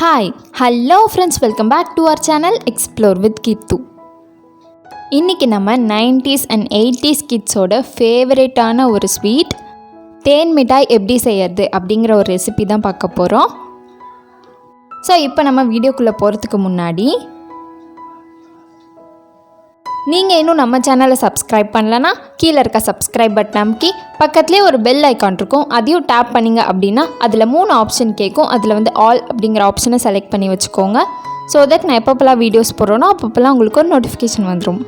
Hi, hello friends, welcome back to our channel Explore with Keerthu. இன்னைக்கு நம்ம 90s and 80s கிட்ஸோட ஃபேவரட்டான ஒரு sweet தேன் மிட்டாய் எப்படி செய்யறது அப்படிங்கிற ஒரு ரெசிபி தான் பார்க்க போகிறோம். ஸோ இப்போ நம்ம வீடியோக்குள்ளே போகிறதுக்கு முன்னாடி நீங்கள் இன்னும் நம்ம சேனலை சப்ஸ்கிரைப் பண்ணலன்னா கீழே இருக்க சப்ஸ்கிரைப் பட்டன் அமுக்கி பக்கத்துலேயே ஒரு பெல் ஐக்கான் இருக்கும், அதையும் டேப் பண்ணிங்க அப்படின்னா அதில் 3 ஆப்ஷன் கேட்கும். அதில் ஆல் அப்படிங்கிற ஆப்ஷனை செலக்ட் பண்ணி வச்சுக்கோங்க. ஸோ தட் நான் எப்பப்போலாம் வீடியோஸ் போடுறோனோ அப்பப்போலாம் உங்களுக்கு ஒரு நோட்டிஃபிகேஷன் வந்துடும்.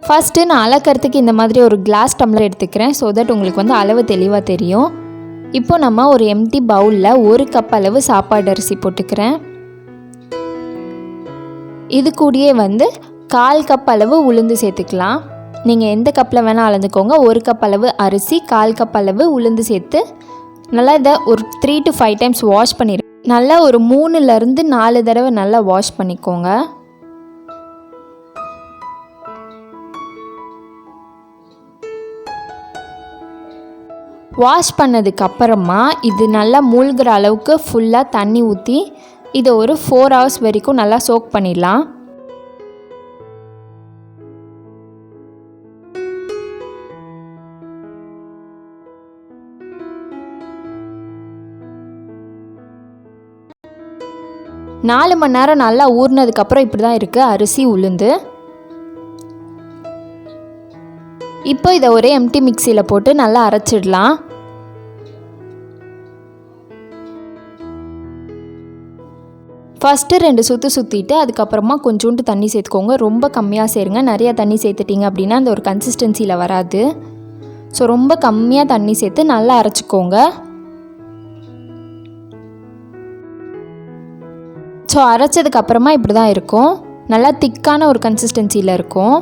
ஃபஸ்ட்டு நான் அளக்கிறதுக்கு இந்த மாதிரி ஒரு கிளாஸ் டம்ளர் எடுத்துக்கிறேன். ஸோ தட் உங்களுக்கு அளவு தெளிவாக தெரியும். இப்போ நம்ம ஒரு எம்டி பவுலில் 1 கப் அளவு சாப்பாடு அரிசி போட்டுக்கிறேன். இது கூடயே 1/4 கப் அளவு உளுந்து சேர்த்துக்கலாம். நீங்கள் எந்த கப்பில் வேணால் அளந்துக்கோங்க. 1 கப் அளவு அரிசி, 1/4 கப் அளவு உளுந்து சேர்த்து நல்லா இதை ஒரு 3 to 5 டைம்ஸ் வாஷ் பண்ணிடுங்க. நல்லா ஒரு 3லேருந்து 4 தடவை நல்லா வாஷ் பண்ணிக்கோங்க. வாஷ் பண்ணதுக்கப்புறமா இது நல்லா மூழ்கிற அளவுக்கு ஃபுல்லாக தண்ணி ஊற்றி இதை ஒரு 4 hours வரைக்கும் நல்லா சோக் பண்ணிடலாம். நாலு மணி நேரம் நல்லா ஊறினதுக்கப்புறம் இப்படி தான் இருக்குது அரிசி உளுந்து. இப்போ இதை ஒரே எம்டி மிக்சியில் போட்டு நல்லா அரைச்சிடலாம். ஃபஸ்ட்டு 2 சுற்று சுற்றிட்டு அதுக்கப்புறமா கொஞ்சோண்டு தண்ணி சேர்த்துக்கோங்க. ரொம்ப கம்மியாக சேருங்க. நிறையா தண்ணி சேர்த்துட்டிங்க அப்படின்னா அந்த ஒரு கன்சிஸ்டன்சியில் வராது. ஸோ ரொம்ப கம்மியாக தண்ணி சேர்த்து நல்லா அரைச்சிக்கோங்க. ஸோ அரைச்சதுக்கப்புறமா இப்படி தான் இருக்கும். நல்லா திக்கான ஒரு கன்சிஸ்டன்சியில் இருக்கும்.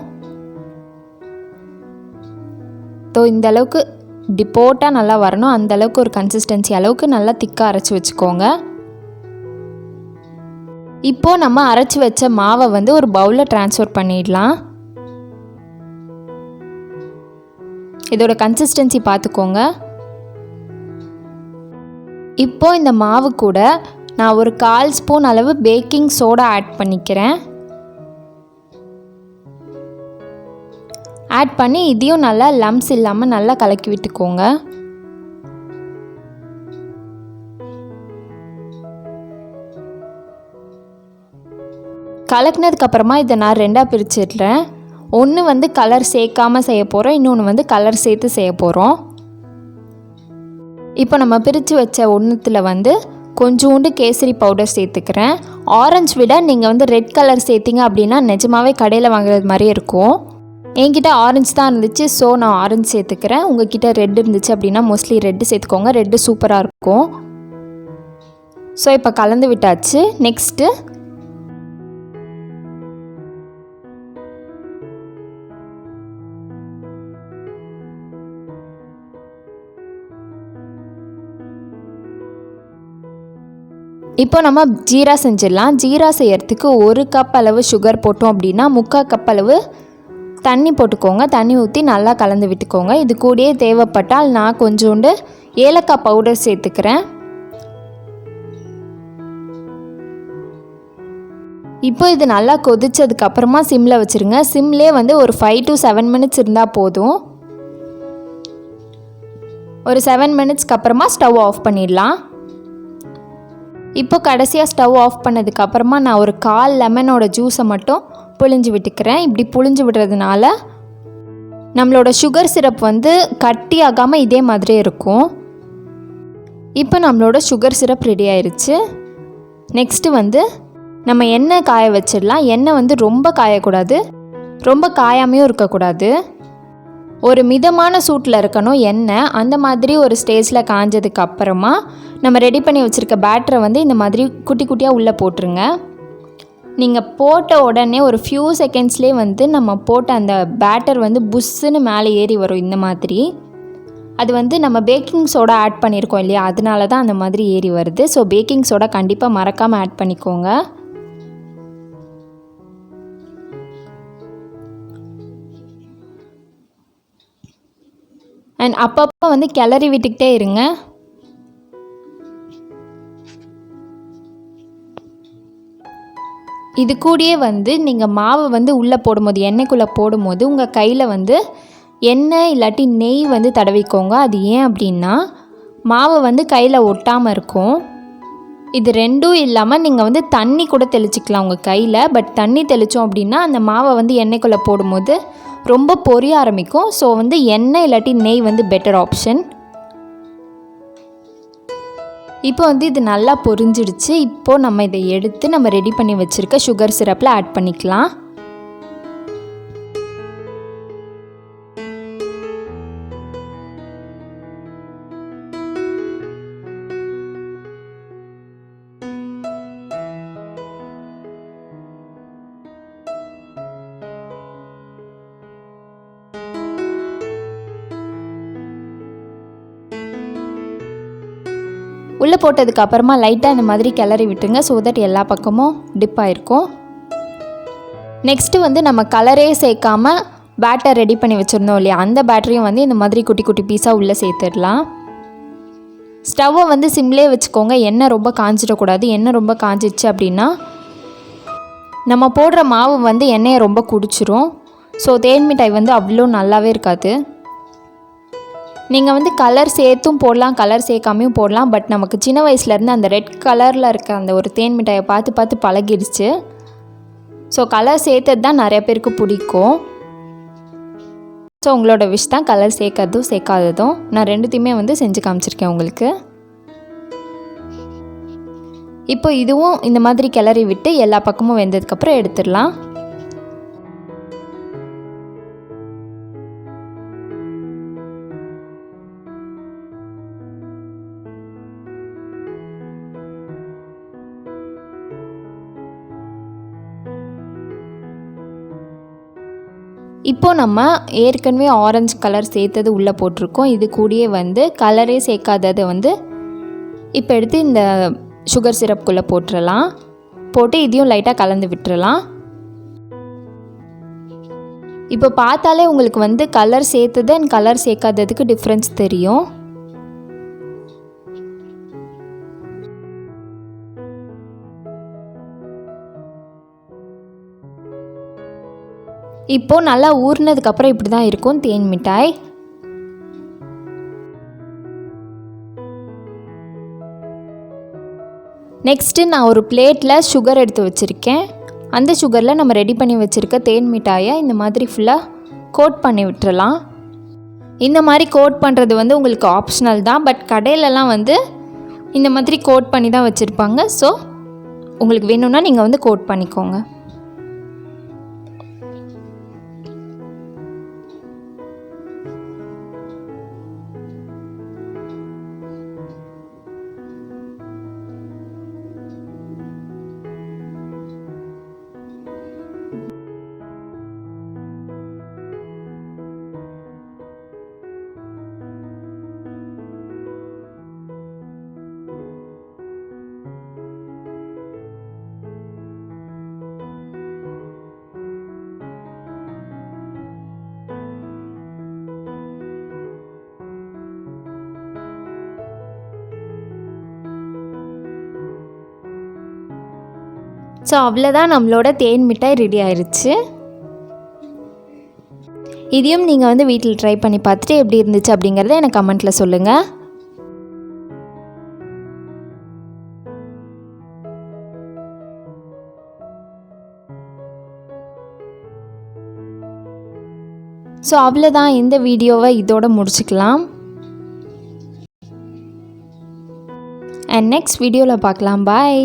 ஸோ இந்த அளவுக்கு இப்படி போட்டால் நல்லா வரணும். அந்தளவுக்கு ஒரு கன்சிஸ்டன்சி அளவுக்கு நல்லா திக்காக அரைச்சி வச்சுக்கோங்க. இப்போது நம்ம அரைச்சி வச்ச மாவை ஒரு பவுலில் ட்ரான்ஸ்ஃபர் பண்ணிடலாம். இதோட கன்சிஸ்டன்சி பார்த்துக்கோங்க. இப்போது இந்த மாவு கூட நான் ஒரு 1/4 ஸ்பூன் அளவு பேக்கிங் சோடா ஆட் பண்ணிக்கிறேன். ஆட் பண்ணி இதையும் நல்லா லம்ஸ் இல்லாமல் நல்லா கலக்கி விட்டுக்கோங்க. கலக்கினதுக்கப்புறமா இதை நான் 2ஆக பிரிச்சிடுறேன். ஒன்று கலர் சேர்க்காமல் செய்ய போகிறோம், இன்னொன்று கலர் சேர்த்து செய்ய போகிறோம். இப்போ நம்ம பிரித்து வச்ச ஒன்றுத்தில் கொஞ்சோண்டு கேசரி பவுடர் சேர்த்துக்கிறேன். ஆரஞ்சு விட நீங்கள் ரெட் கலர் சேர்த்திங்க அப்படின்னா நிஜமாகவே கடையில் வாங்குறது மாதிரியே இருக்கும். என்கிட்ட ஆரஞ்சு தான் இருந்துச்சு, ஸோ நான் ஆரஞ்சு சேர்த்துக்கிறேன். உங்ககிட்ட ரெட் இருந்துச்சு அப்படின்னா மோஸ்ட்லி ரெட்டு சேர்த்துக்கோங்க. ரெட்டு சூப்பராக இருக்கும். ஸோ இப்போ கலந்து விட்டாச்சு. நெக்ஸ்ட்டு இப்போ நம்ம ஜீரா செஞ்சிடலாம். ஜீரா செய்யறதுக்கு 1 கப் அளவு சுகர் போட்டோம் அப்படின்னா 3/4 கப் அளவு தண்ணி போட்டுக்கோங்க. தண்ணி ஊற்றி நல்லா கலந்து விட்டுக்கோங்க. இது கூடயே தேவைப்பட்டால் நான் கொஞ்சோண்டு ஏலக்காய் பவுடர் சேர்த்துக்கிறேன். இப்போ இது நல்லா கொதிச்சதுக்கப்புறமா சிம்மில் வச்சுருங்க. சிம்லே ஒரு 5 to 7 minutes இருந்தால் போதும். ஒரு 7 minutesக்கு அப்புறமா ஸ்டவ் ஆஃப் பண்ணிடலாம். இப்போ கடைசியாக ஸ்டவ் ஆஃப் பண்ணதுக்கப்புறமா நான் ஒரு 1/4 லெமனோட ஜூஸை மட்டும் புழிஞ்சு விட்டுக்கிறேன். இப்படி புழிஞ்சு விடுறதுனால நம்மளோட சுகர் சிரப் கட்டி ஆகாமல் இதே மாதிரியே இருக்கும். இப்போ நம்மளோட சுகர் சிரப் ரெடி ஆயிடுச்சு. நெக்ஸ்ட்டு நம்ம எண்ணெய் காய வச்சிடலாம். எண்ணெய் ரொம்ப காயக்கூடாது, ரொம்ப காயாமையும் இருக்கக்கூடாது. ஒரு மிதமான சூட்டில் இருக்கணும் எண்ணெய். அந்த மாதிரி ஒரு ஸ்டேஜில் காஞ்சதுக்கு அப்புறமா நம்ம ரெடி பண்ணி வச்சுருக்க பேட்டரை இந்த மாதிரி குட்டி குட்டியாக உள்ளே போட்டுருங்க. நீங்கள் போட்ட உடனே ஒரு ஃபியூ செகண்ட்ஸ்லேயே நம்ம போட்ட அந்த பேட்டர் புஷ்ஷுன்னு மேலே ஏறி வரும். இந்த மாதிரி அது நம்ம பேக்கிங் சோடா ஆட் பண்ணியிருக்கோம் இல்லையா, அதனால தான் அந்த மாதிரி ஏறி வருது. ஸோ பேக்கிங் சோடா கண்டிப்பாக மறக்காமல் ஆட் பண்ணிக்கோங்க. அண்ட் அப்பப்போ வந்து கிளறி விட்டுக்கிட்டே இருங்க. இது கூடயே வந்து நீங்கள் மாவை வந்து உள்ளே போடும்போது, எண்ணெய்க்குள்ளே போடும்போது உங்கள் கையில் வந்து எண்ணெய் இல்லாட்டி நெய் வந்து தடவிக்கோங்க. அது ஏன் அப்படின்னா மாவை வந்து கையில் ஒட்டாமல் இருக்கும். இது ரெண்டும் இல்லாமல் நீங்கள் வந்து தண்ணி கூட தெளிச்சிக்கலாம் உங்கள் கையில். பட் தண்ணி தெளித்தோம் அப்படின்னா அந்த மாவை வந்து எண்ணெய்க்குள்ளே போடும்போது ரொம்ப பொரிய ஆரம்பிக்கும். ஸோ வந்து எண்ணெய் இல்லாட்டி நெய் வந்து பெட்டர் ஆப்ஷன். இப்போ வந்து இது நல்லா பொரிஞ்சிடுச்சு. இப்போது நம்ம இதை எடுத்து நம்ம ரெடி பண்ணி வச்சுருக்க சுகர் சிரப்பில் ஆட் பண்ணிக்கலாம். உள்ளே போட்டதுக்கு அப்புறமா லைட்டாக இந்த மாதிரி கிளறி விட்டுருங்க. ஸோ தட் எல்லா பக்கமும் டிப் ஆகிருக்கும். நெக்ஸ்ட்டு வந்து நம்ம கலரே சேர்க்காமல் பேட்டர் ரெடி பண்ணி வச்சுருந்தோம் இல்லையா, அந்த பேட்டரையும் வந்து இந்த மாதிரி குட்டி குட்டி பீஸாக உள்ளே சேர்த்துடலாம். ஸ்டவ்வை வந்து சிம்லேயே வச்சுக்கோங்க. எண்ணெய் ரொம்ப காஞ்சிடக்கூடாது. எண்ணெய் ரொம்ப காஞ்சிடுச்சு அப்படின்னா நம்ம போடுற மாவு வந்து எண்ணெயை ரொம்ப குடிச்சிரும். ஸோ தேன் மிட்டாய் வந்து அவ்வளோ நல்லாவே இருக்காது. நீங்கள் வந்து கலர் சேர்த்தும் போடலாம், கலர் சேர்க்காமையும் போடலாம். பட் நமக்கு சின்ன வயசுலேருந்து அந்த ரெட் கலரில் இருக்க அந்த ஒரு தேன் மிட்டாயை பார்த்து பார்த்து பழகிடுச்சு. ஸோ கலர் சேர்த்தது தான் நிறைய பேருக்கு பிடிக்கும். ஸோ உங்களோட விஷ் தான் கலர் சேர்க்கறதும் சேர்க்காததும். நான் ரெண்டுத்தையுமே வந்து செஞ்சு காமிச்சிருக்கேன் உங்களுக்கு. இப்போ இதுவும் இந்த மாதிரி கிளறி விட்டு எல்லா பக்கமும் வெந்ததுக்கப்புறம் எடுத்துடலாம். இப்போது நம்ம ஏற்கனவே ஆரஞ்சு கலர் சேர்த்தது உள்ளே போட்டிருக்கோம். இது கூடயே வந்து கலரே சேர்க்காததை வந்து இப்போ எடுத்து இந்த சுகர் சிரப்புக்குள்ளே போட்டுடலாம். போட்டு இதையும் லைட்டாக கலந்து விட்டுறலாம். இப்போ பார்த்தாலே உங்களுக்கு வந்து கலர் சேர்த்தது அண்ட் கலர் சேர்க்காததுக்கு டிஃப்ரென்ஸ் தெரியும். இப்போது நல்லா ஊறினதுக்கப்புறம் இப்படி தான் இருக்கும் தேன் மிட்டாய். நெக்ஸ்ட்டு நான் ஒரு பிளேட்டில் சுகர் எடுத்து வச்சுருக்கேன். அந்த சுகரில் நம்ம ரெடி பண்ணி வச்சுருக்க தேன் மிட்டாயை இந்த மாதிரி ஃபுல்லாக கோட் பண்ணி விட்டுறலாம். இந்த மாதிரி கோட் பண்ணுறது வந்து உங்களுக்கு ஆப்ஷனல் தான். பட் கடையிலலாம் வந்து இந்த மாதிரி கோட் பண்ணி தான் வச்சுருப்பாங்க. ஸோ உங்களுக்கு வேணும்னா நீங்கள் வந்து கோட் பண்ணிக்கோங்க. ஸோ அவ்வளோதான், நம்மளோட தேன் மிட்டாய் ரெடி ஆயிடுச்சு. இதையும் நீங்கள் வந்து வீட்டில் ட்ரை பண்ணி பார்த்துட்டு எப்படி இருந்துச்சு அப்படிங்கிறத எனக்கு கமெண்ட்டில் சொல்லுங்கள். ஸோ அவ்வளோதான், இந்த வீடியோவை இதோட முடிச்சுக்கலாம். அண்ட் நெக்ஸ்ட் வீடியோவில் பார்க்கலாம். பாய்.